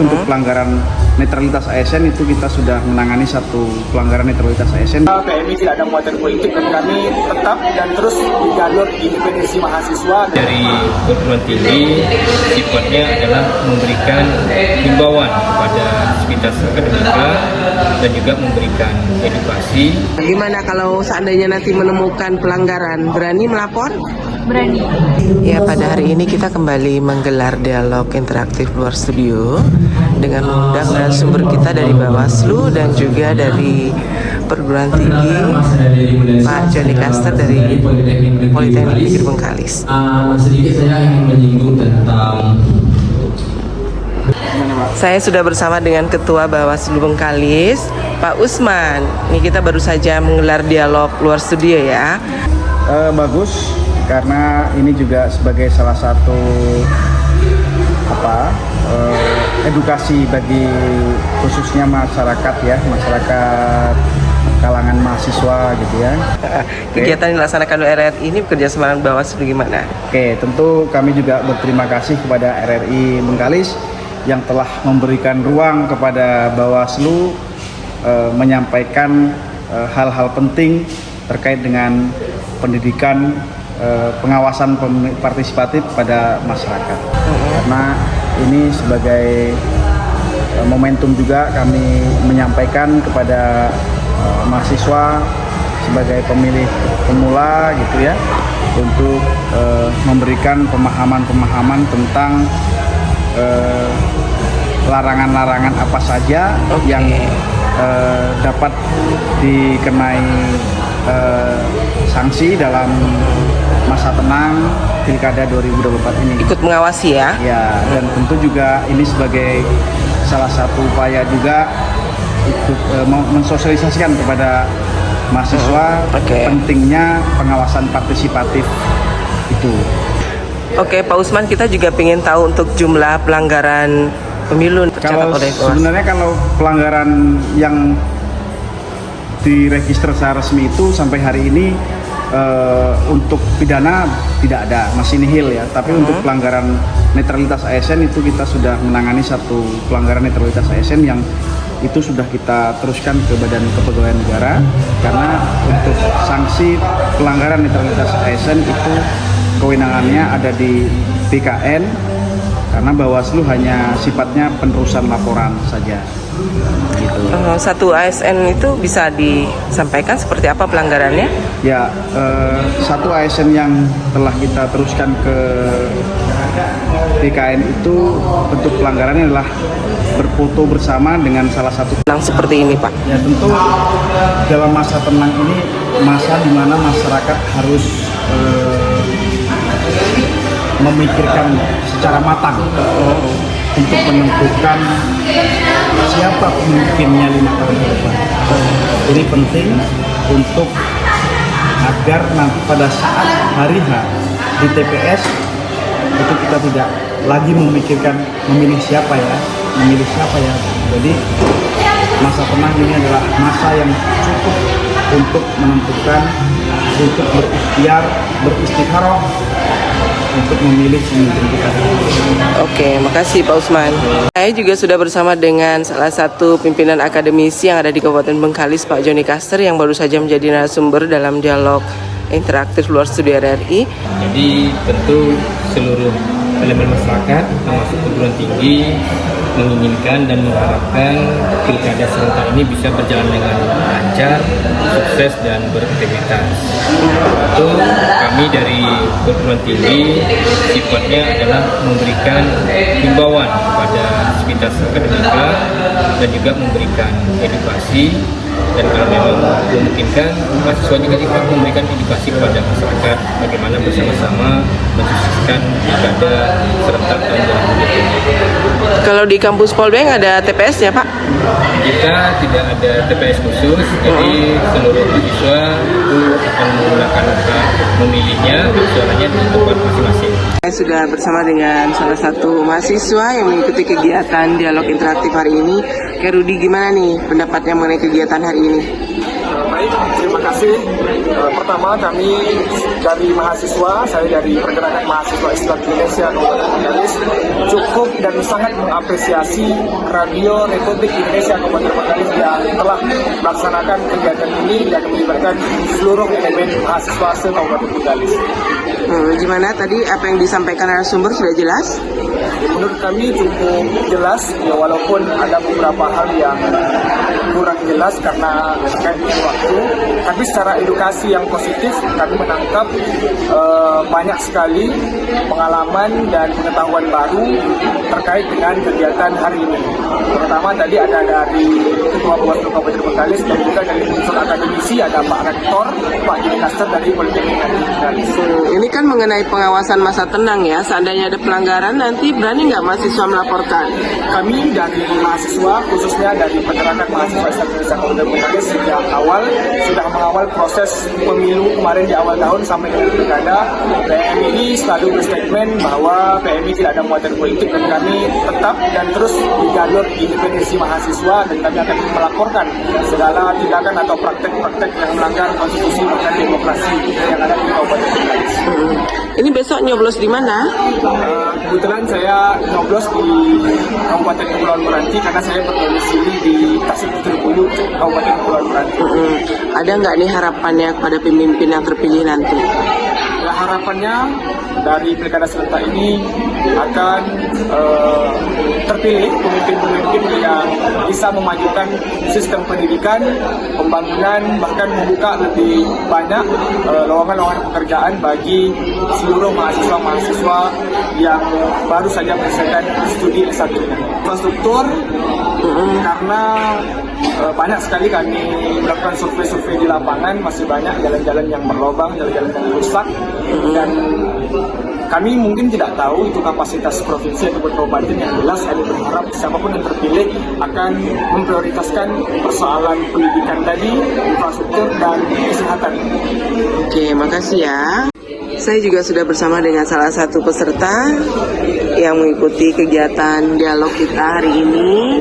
untuk pelanggaran netralitas ASN itu kita sudah menangani satu pelanggaran netralitas ASN. PMI tidak ada muatan politik dan kami tetap dan terus di jalur independensi mahasiswa. Dari perguruan tinggi sifatnya adalah memberikan himbauan kepada sivitas akademika dan juga memberikan edukasi. Gimana kalau seandainya nanti menemukan pelanggaran, berani melapor? Berani. Ya, pada hari ini kita kembali menggelar dialog interaktif luar studio dengan mengundang narasumber kita dari Bawaslu dan juga dari perguruan tinggi Pak Johnny Caster dari Politeknik Negeri Bengkalis. Sedikit saya ingin menyinggung tentang. Saya sudah bersama dengan Ketua Bawaslu Bengkalis, Pak Usman. Ini kita baru saja menggelar dialog luar studio ya. Bagus, karena ini juga sebagai salah satu edukasi bagi khususnya masyarakat ya, masyarakat kalangan mahasiswa gitu ya. Kegiatan yang dilaksanakan oleh RRI ini bekerja sama dengan Bawaslu gimana? Oke, tentu kami juga berterima kasih kepada RRI Bengkalis yang telah memberikan ruang kepada Bawaslu menyampaikan hal-hal penting terkait dengan pendidikan, pengawasan partisipatif pada masyarakat. Karena ini sebagai momentum juga kami menyampaikan kepada mahasiswa sebagai pemilih pemula gitu ya, untuk memberikan pemahaman-pemahaman tentang larangan-larangan apa saja yang dapat dikenai sanksi dalam masa tenang Pilkada 2024 ini. Ikut mengawasi ya? Ya, dan tentu juga ini sebagai salah satu upaya juga ikut mensosialisasikan kepada mahasiswa pentingnya pengawasan partisipatif itu. Oke, Pak Usman, kita juga ingin tahu untuk jumlah pelanggaran pemilu. Kalau sebenarnya kalau pelanggaran yang diregister secara resmi itu sampai hari ini untuk pidana tidak ada, masih nihil ya. Tapi untuk pelanggaran netralitas ASN itu kita sudah menangani satu pelanggaran netralitas ASN yang itu sudah kita teruskan ke Badan Kepegawaian Negara, karena untuk sanksi pelanggaran netralitas ASN itu kewenangannya ada di BKN, karena Bawaslu hanya sifatnya penerusan laporan saja. Gitu. Satu ASN itu bisa disampaikan seperti apa pelanggarannya? Ya, satu ASN yang telah kita teruskan ke BKN itu bentuk pelanggarannya adalah berfoto bersama dengan salah satu Tenang seperti ini, Pak. Ya, tentu dalam masa tenang ini masa di mana masyarakat harus memikirkan secara matang untuk menentukan siapa pemimpinnya 5 tahun ke depan. Ini penting untuk agar nanti pada saat hari H di TPS itu kita tidak lagi memikirkan memilih siapa ya. Jadi masa tenang ini adalah masa yang cukup untuk menentukan, untuk berikhtiar, beristikharah untuk memilih pemimpin kita. Oke, makasih Pak Usman. Saya juga sudah bersama dengan salah satu pimpinan akademisi yang ada di Kabupaten Bengkalis, Pak Johnny Caster, yang baru saja menjadi narasumber dalam dialog interaktif luar studio RRI. Jadi tentu seluruh elemen masyarakat termasuk perguruan tinggi menginginkan dan mengharapkan pilkada serentak ini bisa berjalan dengan lancar, sukses dan berintegritas. Itu kami dari perguruan tinggi sifatnya adalah memberikan himbauan kepada sivitas akademika dan juga memberikan edukasi, dan kalau memang memungkinkan mahasiswa juga ikut memberikan edukasi kepada masyarakat bagaimana bersama-sama mensukseskan pilkada serentak tahun 2024. Kalau di kampus Polbeng ada TPS-nya, Pak? Kita tidak ada TPS khusus, jadi seluruh mahasiswa itu akan menggunakan hak memilihnya, suaranya di tempat masing-masing. Saya sudah bersama dengan salah satu mahasiswa yang mengikuti kegiatan dialog interaktif hari ini. Rudi, gimana nih pendapatnya mengenai kegiatan hari ini? Baik, terima kasih. Pertama kami dari mahasiswa, saya dari Pergerakan Mahasiswa Islam Indonesia Kabupaten Bengkalis, cukup dan sangat mengapresiasi Radio Republik Indonesia Kabupaten Bengkalis yang telah melaksanakan kegiatan ini dan melibatkan seluruh elemen mahasiswa se-Kabupaten Bengkalis. Gimana tadi apa yang disampaikan narasumber sudah jelas? Menurut kami cukup jelas, ya walaupun ada beberapa hal yang kurang jelas karena terkait dengan waktu, tapi secara edukasi yang positif kami menangkap banyak sekali pengalaman dan pengetahuan baru terkait dengan kegiatan hari ini. Pertama tadi ada dari Ketua Bawaslu Kabupaten Bengkalis dan juga dari unsur akademisi, ada Pak Rektor, Pak Dikaster dari Politeknik Bengkalis. Ini kan mengenai pengawasan masa tenang ya, seandainya ada pelanggaran nanti berani nggak mahasiswa melaporkan? Kami dari mahasiswa, khususnya dari Pergerakan Mahasiswa Islam Indonesia Kabupaten Bengkalis, sejak awal sudah mengawal proses pemilu kemarin di awal tahun sampai dengan pilkada. PMI selalu berstatement bahwa PMI tidak ada muatan politik dan kami tetap dan terus di jalur independensi mahasiswa, dan kami akan melaporkan segala tindakan atau praktek-praktek yang melanggar konstitusi dan demokrasi yang ada di Kabupaten Bengkalis. Ini besok nyoblos di mana? Kebetulan saya nyoblos di Kabupaten Kepulauan Meranti karena saya berdomisili di Tasik Pucuk, Kabupaten Kepulauan Meranti. Ada nggak nih harapannya kepada pemimpin yang terpilih nanti? Ya, harapannya dari pilkada serentak ini akan terpilih pemimpin-pemimpin yang bisa memajukan sistem pendidikan, pembangunan, bahkan membuka lebih banyak lowongan-lowongan pekerjaan bagi seluruh mahasiswa-mahasiswa yang baru saja menyelesaikan studi S1. Infrastruktur, karena banyak sekali kami melakukan survei-survei di lapangan, masih banyak jalan-jalan yang berlobang, jalan-jalan yang rusak, dan kami mungkin tidak tahu itu kapasitas provinsi atau kabupaten. Yang jelas kami berharap siapapun yang terpilih akan memprioritaskan persoalan pendidikan tadi, infrastruktur, dan kesehatan. Oke, makasih ya. Saya juga sudah bersama dengan salah satu peserta yang mengikuti kegiatan dialog kita hari ini.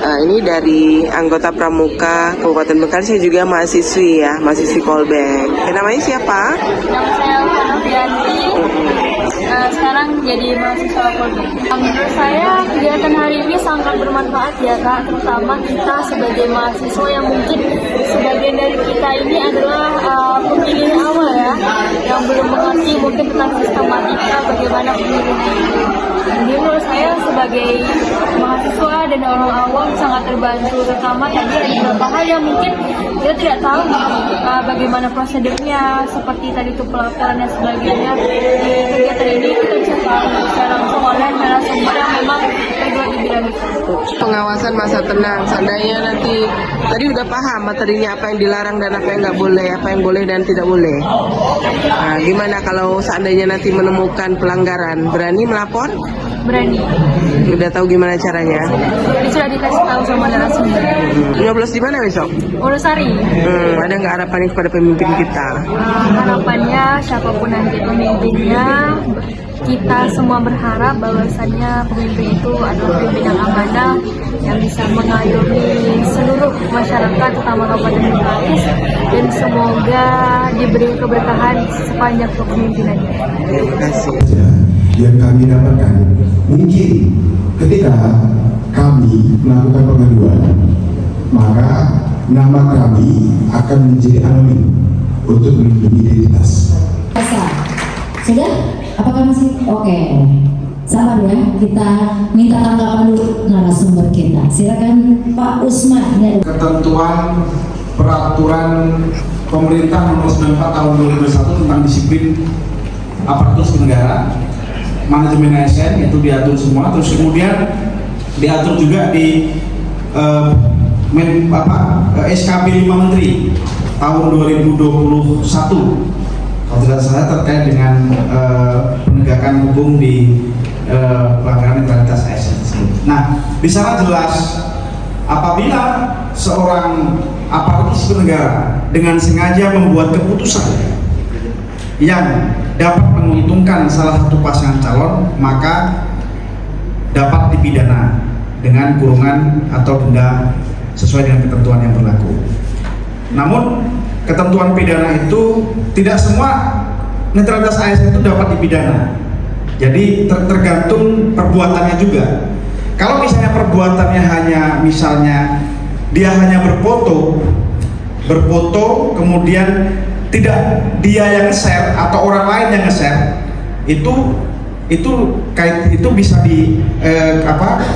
Ini dari anggota Pramuka Kabupaten Bengkalis, saya juga mahasiswi ya, mahasiswi Polbek. Namanya siapa? Nama saya Fanafianti. Sekarang jadi mahasiswa Polbek. Menurut saya kegiatan hari ini sangat bermanfaat ya Kak, terutama kita sebagai mahasiswa yang mungkin sebagian dari kita ini adalah pemilih awal ya, yang belum mengerti mungkin tentang sistematika bagaimana pemilihan itu. Jadi menurut saya sebagai mahasiswa dan orang awam sangat terbantu, terutama tadi ada beberapa hal yang mungkin kita tidak tahu bagaimana prosedurnya, seperti tadi itu pelaporan dan sebagainya. Di kegiatan ini kita bisa tahu secara langsung oleh narasumber yang memang bergerak di bidang itu. Pengawasan masa tenang, seandainya nanti tadi udah paham materinya apa yang dilarang dan apa yang nggak boleh, apa yang boleh dan tidak boleh. Nah, gimana kalau seandainya nanti menemukan pelanggaran, berani melapor? Berani. Udah tahu gimana caranya? Jadi sudah dikasih tahu sama narasumber. Nyoblos di mana besok? Urusari. Ada nggak harapannya kepada pemimpin kita? Harapannya siapapun nanti pemimpinnya, kita semua berharap bahwasannya pemimpin itu adalah pemimpin yang amanah, yang bisa mengayomi seluruh masyarakat terutama Kabupaten Bengkalis, dan semoga diberi keberkahan sepanjang kepemimpinannya. Terima kasih. Yang kami dapatkan, mungkin ketika kami melakukan pengaduan, maka nama kami akan menjadi anonim untuk melindungi identitas. Sudah? Apakah masih? Oke. Sabar ya, kita minta tanggapan dulu narasumber kita. Silakan Pak Usman. Ketentuan peraturan pemerintah nomor 94 tahun 2021 tentang disiplin aparatur sipil negara, manajemen ASN itu diatur semua. Terus kemudian diatur juga di SKP 5 Menteri tahun 2021 kalau tidak salah terkait dengan penegakan hukum di pelanggaran netralitas ASN tersebut. Nah, di sana jelas apabila seorang aparatur sipil negara dengan sengaja membuat keputusan yang dapat menguntungkan salah satu pasangan calon, maka dapat dipidana dengan kurungan atau denda sesuai dengan ketentuan yang berlaku. Namun ketentuan pidana itu tidak semua netralitas ASN itu dapat dipidana. Jadi tergantung perbuatannya juga. Kalau misalnya perbuatannya hanya misalnya dia hanya berfoto kemudian tidak dia yang share atau orang lain yang nge-share, itu bisa di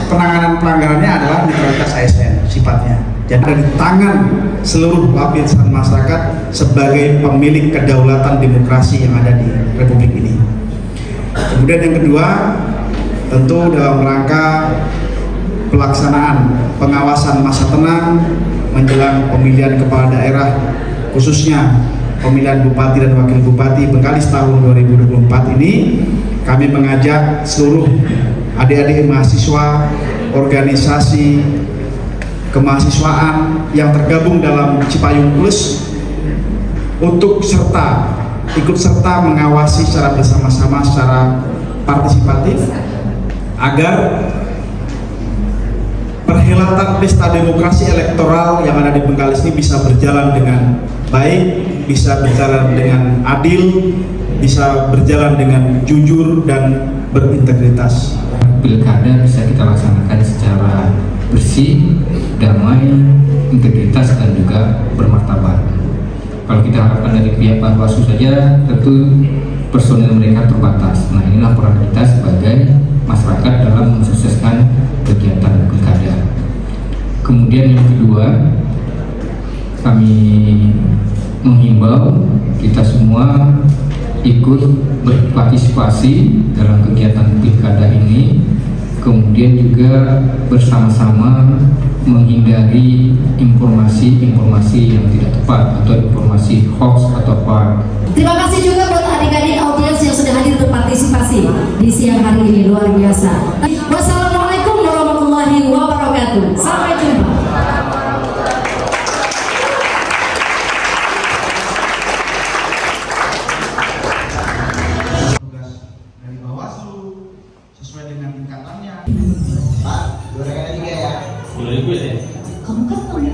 penanganan pelanggarannya adalah netralitas ASN sifatnya. Jadi ada di tangan seluruh lapisan masyarakat sebagai pemilik kedaulatan demokrasi yang ada di Republik ini. Kemudian yang kedua, tentu dalam rangka pelaksanaan pengawasan masa tenang menjelang pemilihan kepala daerah, khususnya pemilihan bupati dan wakil bupati Bengkalis tahun 2024 ini, kami mengajak seluruh adik-adik mahasiswa, organisasi kemahasiswaan yang tergabung dalam Cipayung Plus untuk ikut serta mengawasi secara bersama-sama, secara partisipatif, agar perhelatan pesta demokrasi elektoral yang ada di Bengkalis ini bisa berjalan dengan baik, bisa berjalan dengan adil, bisa berjalan dengan jujur dan berintegritas. Pilkada bisa kita laksanakan secara bersih, damai, integritas, dan juga bermartabat. Kalau kita harapkan dari pihak Bawaslu saja, tentu personil mereka terbatas. Nah, inilah peran kita sebagai masyarakat dalam mensukseskan kegiatan pilkada. Kemudian yang kedua, kami menghimbau kita semua ikut berpartisipasi dalam kegiatan pilkada ini, kemudian juga bersama-sama menghindari informasi-informasi yang tidak tepat atau informasi hoax atau apa. Terima kasih juga buat adik-adik audiens yang sudah hadir berpartisipasi di siang hari ini, luar biasa. Wassalamualaikum warahmatullahi wabarakatuh. Sampai jumpa. Dari Bawaslu sesuai dengan tingkatannya. Pak, 2 rekan 3 ya. 2000 ya. Kamu kan ngomongnya